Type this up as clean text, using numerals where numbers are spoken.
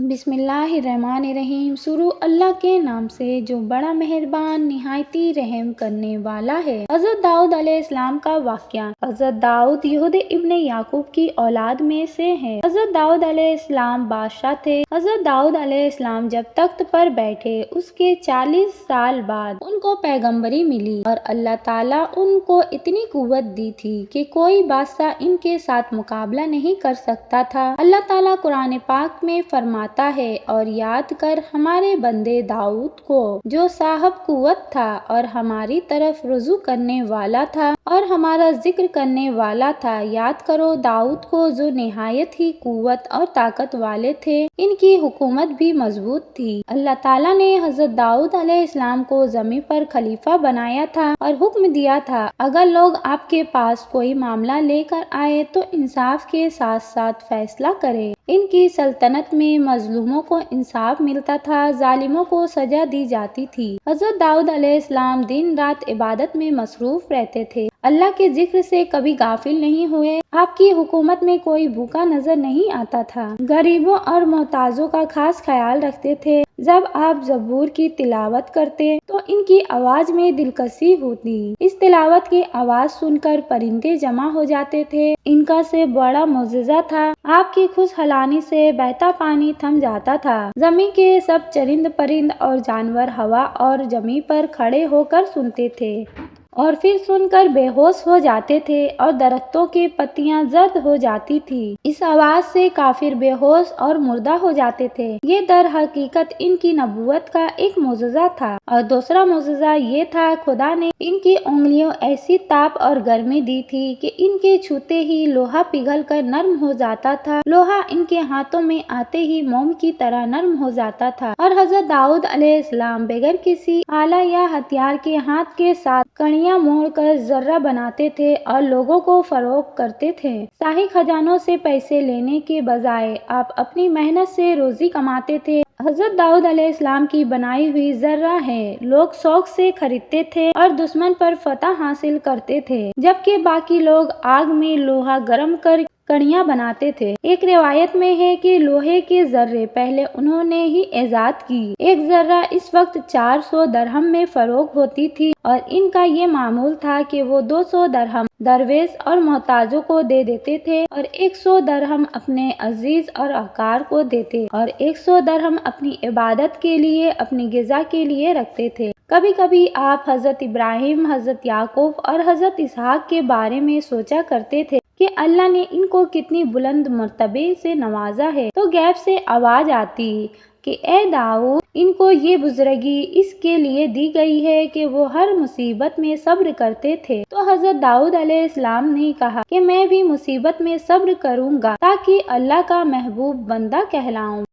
بسم اللہ الرحمن الرحیم۔ شروع اللہ کے نام سے جو بڑا مہربان نہایتی رحم کرنے والا ہے۔ حضرت داؤد علیہ السلام کا واقعہ۔ حضرت داؤد یہودہ ابن یعقوب کی اولاد میں سے ہیں۔ حضرت داؤد علیہ السلام بادشاہ تھے۔ حضرت داؤد علیہ السلام جب تخت پر بیٹھے اس کے 40 سال بعد ان کو پیغمبری ملی اور اللہ تعالیٰ ان کو اتنی قوت دی تھی کہ کوئی بادشاہ ان کے ساتھ مقابلہ نہیں کر سکتا تھا۔ اللہ تعالیٰ قرآن پاک میں فرماتا ہے، اور یاد کر ہمارے بندے داؤد کو جو صاحب قوت تھا اور ہماری طرف رجوع کرنے والا تھا اور ہمارا ذکر کرنے والا تھا۔ یاد کرو داؤد کو جو نہایت ہی قوت اور طاقت والے تھے، ان کی حکومت بھی مضبوط تھی۔ اللہ تعالیٰ نے حضرت داؤد علیہ السلام کو زمین پر خلیفہ بنایا تھا اور حکم دیا تھا، اگر لوگ آپ کے پاس کوئی معاملہ لے کر آئے تو انصاف کے ساتھ ساتھ فیصلہ کرے۔ ان کی سلطنت میں مظلوموں کو انصاف ملتا تھا، ظالموں کو سزا دی جاتی تھی۔ حضرت داؤد علیہ السلام دن رات عبادت میں مصروف رہتے تھے، اللہ کے ذکر سے کبھی غافل نہیں ہوئے۔ آپ کی حکومت میں کوئی بھوکا نظر نہیں آتا تھا۔ غریبوں اور محتاجوں کا خاص خیال رکھتے تھے۔ جب آپ زبور کی تلاوت کرتے تو ان کی آواز میں دلکشی ہوتی۔ اس تلاوت کی آواز سن کر پرندے جمع ہو جاتے تھے۔ ان کا سے بڑا معجزہ تھا، آپ کی خوشحالی سے بہتا پانی تھم جاتا تھا۔ زمین کے سب چرند پرند اور جانور ہوا اور زمین پر کھڑے ہو کر سنتے تھے اور پھر سن کر بے ہوش ہو جاتے تھے، اور درختوں کی پتیاں زرد ہو جاتی تھی۔ اس آواز سے کافر بے ہوش اور مردہ ہو جاتے تھے۔ یہ در حقیقت ان کی نبوت کا ایک معجزہ تھا۔ اور دوسرا معجزہ یہ تھا، خدا نے ان کی انگلیوں ایسی تاپ اور گرمی دی تھی کہ ان کے چھوتے ہی لوہا پگھل کر نرم ہو جاتا تھا، لوہا ان کے ہاتھوں میں آتے ہی موم کی طرح نرم ہو جاتا تھا۔ اور حضرت داؤد علیہ السلام بغیر کسی آلہ یا ہتھیار کے ہاتھ کے ساتھ کڑیاں موڑ کر ذرہ بناتے تھے اور لوگوں کو فروخت کرتے تھے۔ شاہی خزانوں سے پیسے لینے کے بجائے آپ اپنی محنت سے روزی کماتے تھے۔ حضرت داؤد علیہ السلام کی بنائی ہوئی ذرہ ہے لوگ شوق سے خریدتے تھے اور دشمن پر فتح حاصل کرتے تھے، جبکہ باقی لوگ آگ میں لوہا گرم کر کڑیاں بناتے تھے۔ ایک روایت میں ہے کہ لوہے کے ذرے پہلے انہوں نے ہی ایجاد کی۔ ایک ذرہ اس وقت 400 درہم میں فروخت ہوتی تھی، اور ان کا یہ معمول تھا کہ وہ 200 درہم درویش اور محتاجوں کو دے دیتے تھے، اور 100 درہم اپنے عزیز اور احقار کو دیتے، اور 100 درہم اپنی عبادت کے لیے، اپنی غذا کے لیے رکھتے تھے۔ کبھی کبھی آپ حضرت ابراہیم، حضرت یعقوب اور حضرت اسحاق کے بارے میں سوچا کرتے تھے کہ اللہ نے ان کو کتنی بلند مرتبے سے نوازا ہے، تو غیب سے آواز آتی کہ اے داؤد، ان کو یہ بزرگی اس کے لیے دی گئی ہے کہ وہ ہر مصیبت میں صبر کرتے تھے۔ تو حضرت داؤد علیہ السلام نے کہا کہ میں بھی مصیبت میں صبر کروں گا تاکہ اللہ کا محبوب بندہ کہلاؤں۔